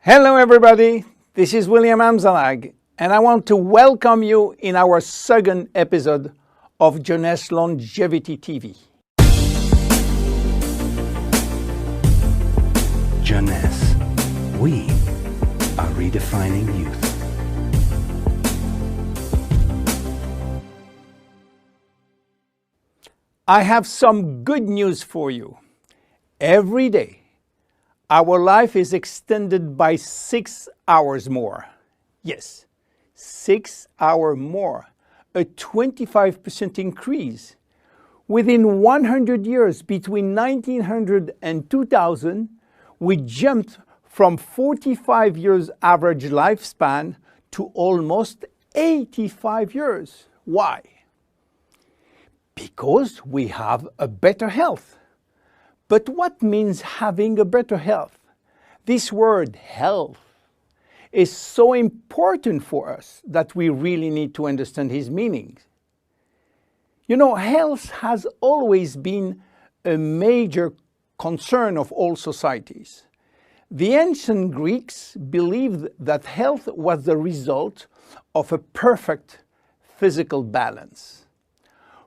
Hello everybody, this is William Amzalag, and I want to welcome you in our second episode of Jeunesse Longevity TV. Jeunesse, we are redefining youth. I have some good news for you. Every day, our life is extended by 6 hours more. Yes, 6 hours more, a 25% increase. Within 100 years, between 1900 and 2000, we jumped from 45 years average lifespan to almost 85 years. Why? Because we have a better health. But what means having a better health? This word health is so important for us that we really need to understand his meaning. You know, health has always been a major concern of all societies. The ancient Greeks believed that health was the result of a perfect physical balance.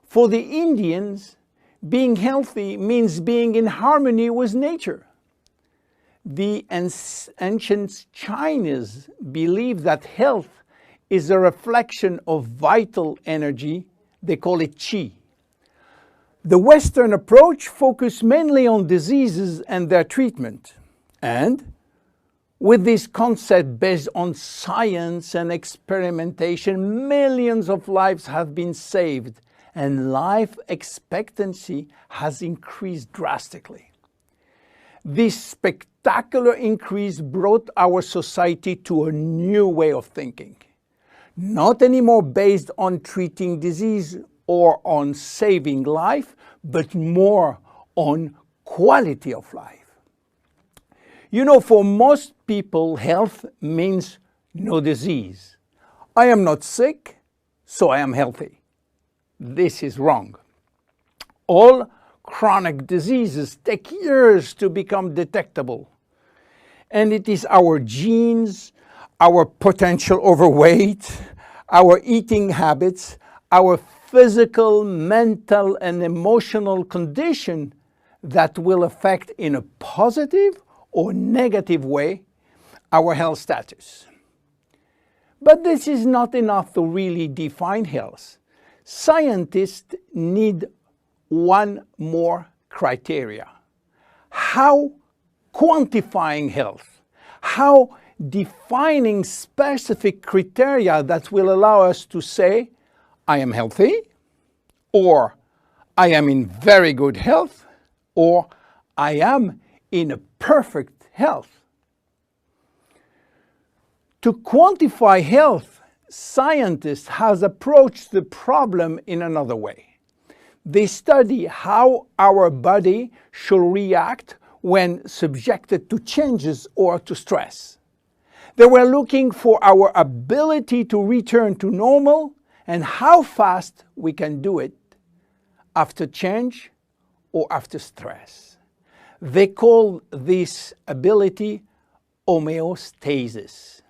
For the Indians, being healthy means being in harmony with nature. The ancient Chinese believe that health is a reflection of vital energy. They call it qi. The Western approach focuses mainly on diseases and their treatment. And with this concept based on science and experimentation, millions of lives have been saved and life expectancy has increased drastically. This spectacular increase brought our society to a new way of thinking, not anymore based on treating disease or on saving life, but more on quality of life. You know, for most people, health means no disease. I am not sick, so I am healthy. This is wrong. All chronic diseases take years to become detectable. And it is our genes, our potential overweight, our eating habits, our physical, mental, and emotional condition that will affect in a positive or negative way our health status. But this is not enough to really define health. Scientists need one more criteria. How quantifying health, how defining specific criteria that will allow us to say, I am healthy, or I am in very good health, or I am in a perfect health. To quantify health, scientists have approached the problem in another way. They study how our body should react when subjected to changes or to stress. They were looking for our ability to return to normal and how fast we can do it after change or after stress. They call this ability homeostasis.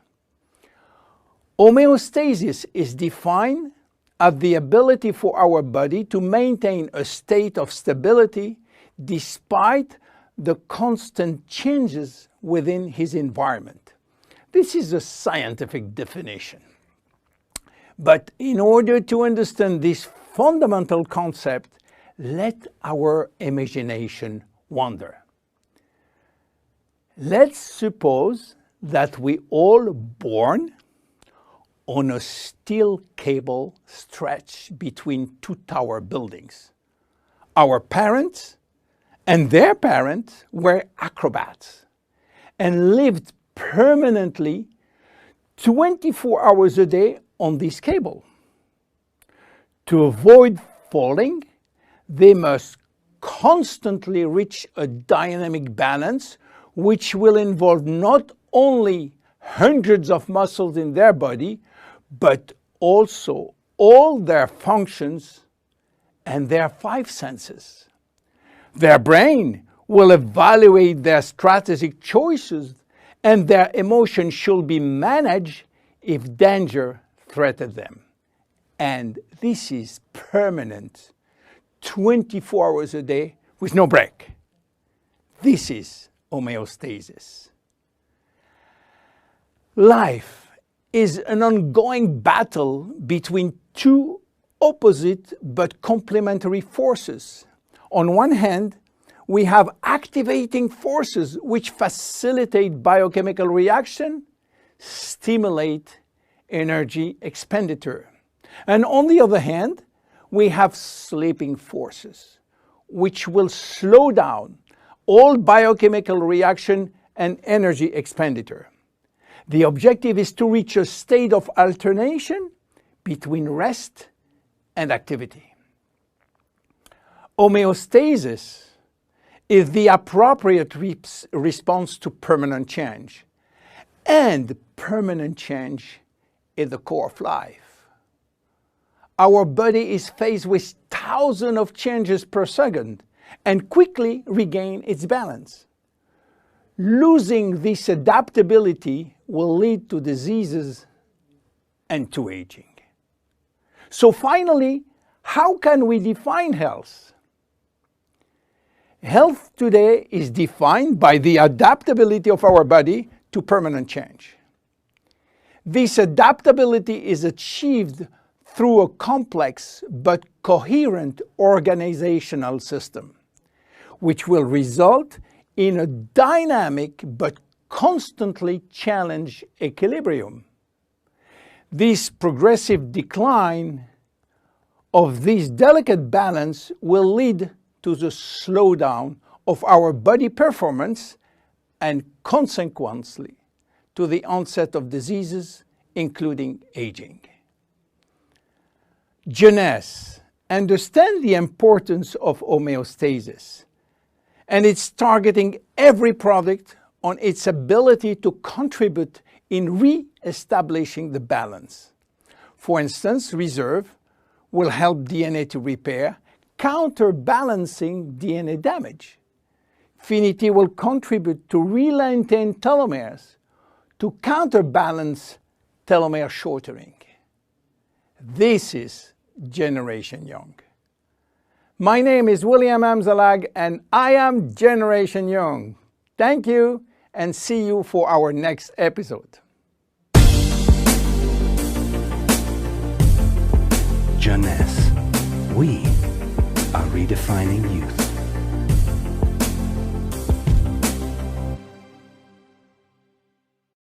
Homeostasis is defined as the ability for our body to maintain a state of stability despite the constant changes within his environment. This is a scientific definition. But in order to understand this fundamental concept, let our imagination wander. Let's suppose that we all born on a steel cable stretched between two tower buildings. Our parents and their parents were acrobats and lived permanently 24 hours a day on this cable. To avoid falling, they must constantly reach a dynamic balance, which will involve not only hundreds of muscles in their body, but also all their functions and their 5 senses. Their brain will evaluate their strategic choices and their emotions should be managed if danger threatens them. And this is permanent, 24 hours a day with no break. This is homeostasis. Life is an ongoing battle between two opposite but complementary forces. On one hand, we have activating forces which facilitate biochemical reaction, stimulate energy expenditure. And on the other hand, we have sleeping forces which will slow down all biochemical reaction and energy expenditure. The objective is to reach a state of alternation between rest and activity. Homeostasis is the appropriate response to permanent change. And permanent change is the core of life. Our body is faced with thousands of changes per second and quickly regain its balance. Losing this adaptability will lead to diseases and to aging. So finally, how can we define health? Health today is defined by the adaptability of our body to permanent change. This adaptability is achieved through a complex but coherent organizational system, which will result in a dynamic but constantly challenged equilibrium. This progressive decline of this delicate balance will lead to the slowdown of our body performance and consequently to the onset of diseases, including aging. Jeunesse understands the importance of homeostasis, and it's targeting every product on its ability to contribute in re-establishing the balance. For instance, Reserve will help DNA to repair, counterbalancing DNA damage. Finity will contribute to re-lengthen telomeres to counterbalance telomere shortening. This is Generation Young. My name is William Amzalag and I am Generation Young. Thank you and see you for our next episode. Jeunesse. We are redefining youth.